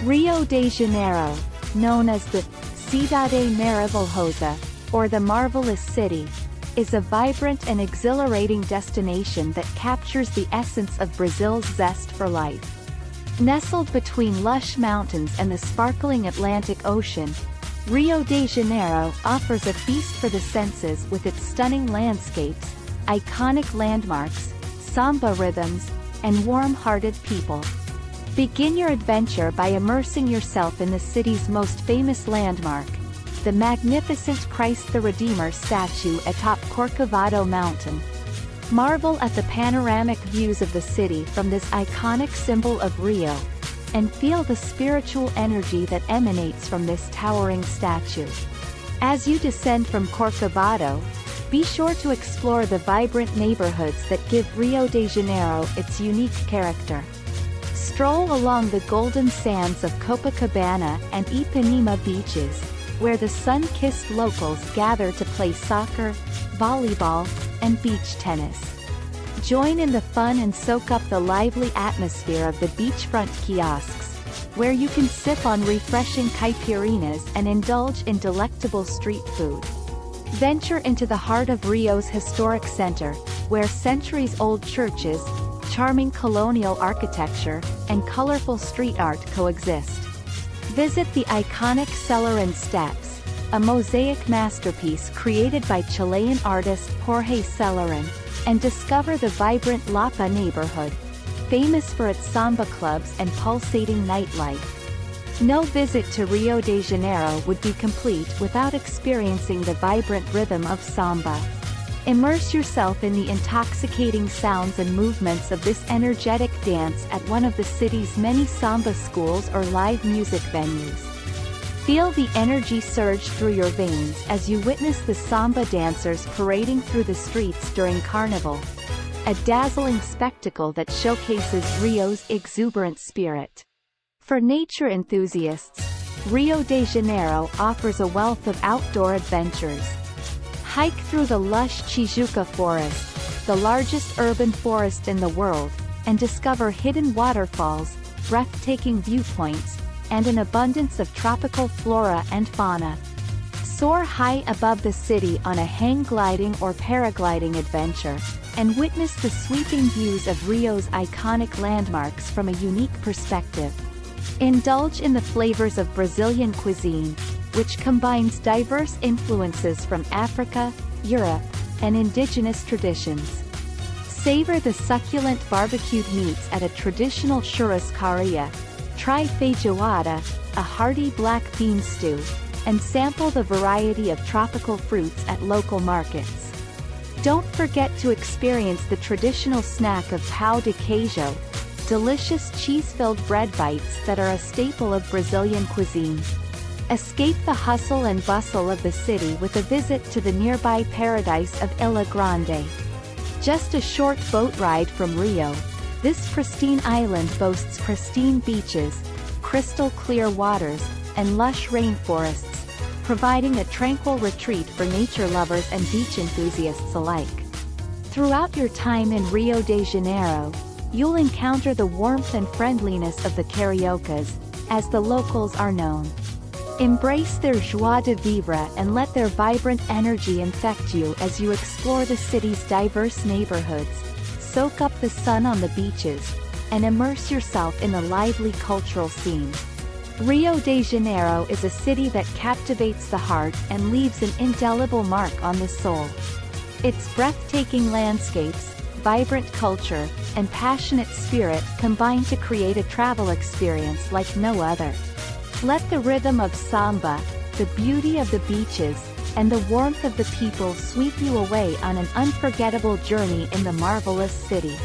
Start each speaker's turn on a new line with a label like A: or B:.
A: Rio de Janeiro, known as the Cidade Maravilhosa, or the Marvelous City, is a vibrant and exhilarating destination that captures the essence of Brazil's zest for life. Nestled between lush mountains and the sparkling Atlantic Ocean, Rio de Janeiro offers a feast for the senses with its stunning landscapes, iconic landmarks, samba rhythms, and warm-hearted people. Begin your adventure by immersing yourself in the city's most famous landmark, the magnificent Christ the Redeemer statue atop Corcovado Mountain. Marvel at the panoramic views of the city from this iconic symbol of Rio, and feel the spiritual energy that emanates from this towering statue. As you descend from Corcovado, be sure to explore the vibrant neighborhoods that give Rio de Janeiro its unique character. Stroll along the golden sands of Copacabana and Ipanema beaches, where the sun-kissed locals gather to play soccer, volleyball, and beach tennis. Join in the fun and soak up the lively atmosphere of the beachfront kiosks, where you can sip on refreshing caipirinhas and indulge in delectable street food. Venture into the heart of Rio's historic center, where centuries-old churches, charming colonial architecture, and colorful street art coexist. Visit the iconic Celerin Steps, a mosaic masterpiece created by Chilean artist Jorge Celerin, and discover the vibrant Lapa neighborhood, famous for its samba clubs and pulsating nightlife. No visit to Rio de Janeiro would be complete without experiencing the vibrant rhythm of samba. Immerse yourself in the intoxicating sounds and movements of this energetic dance at one of the city's many samba schools or live music venues. Feel the energy surge through your veins as you witness the samba dancers parading through the streets during Carnival, a dazzling spectacle that showcases Rio's exuberant spirit. For nature enthusiasts, Rio de Janeiro offers a wealth of outdoor adventures. Hike through the lush Tijuca Forest, the largest urban forest in the world, and discover hidden waterfalls, breathtaking viewpoints, and an abundance of tropical flora and fauna. Soar high above the city on a hang gliding or paragliding adventure, and witness the sweeping views of Rio's iconic landmarks from a unique perspective. Indulge in the flavors of Brazilian cuisine, which combines diverse influences from Africa, Europe, and indigenous traditions. Savor the succulent barbecued meats at a traditional churrascaria, try feijoada, a hearty black bean stew, and sample the variety of tropical fruits at local markets. Don't forget to experience the traditional snack of pão de queijo, delicious cheese-filled bread bites that are a staple of Brazilian cuisine. Escape the hustle and bustle of the city with a visit to the nearby paradise of Ilha Grande. Just a short boat ride from Rio, this pristine island boasts pristine beaches, crystal-clear waters, and lush rainforests, providing a tranquil retreat for nature lovers and beach enthusiasts alike. Throughout your time in Rio de Janeiro, you'll encounter the warmth and friendliness of the Cariocas, as the locals are known. Embrace their joie de vivre and let their vibrant energy infect you as you explore the city's diverse neighborhoods, soak up the sun on the beaches, and immerse yourself in the lively cultural scene. Rio de Janeiro is a city that captivates the heart and leaves an indelible mark on the soul. Its breathtaking landscapes, vibrant culture, and passionate spirit combine to create a travel experience like no other. Let the rhythm of samba, the beauty of the beaches, and the warmth of the people sweep you away on an unforgettable journey in the marvelous city.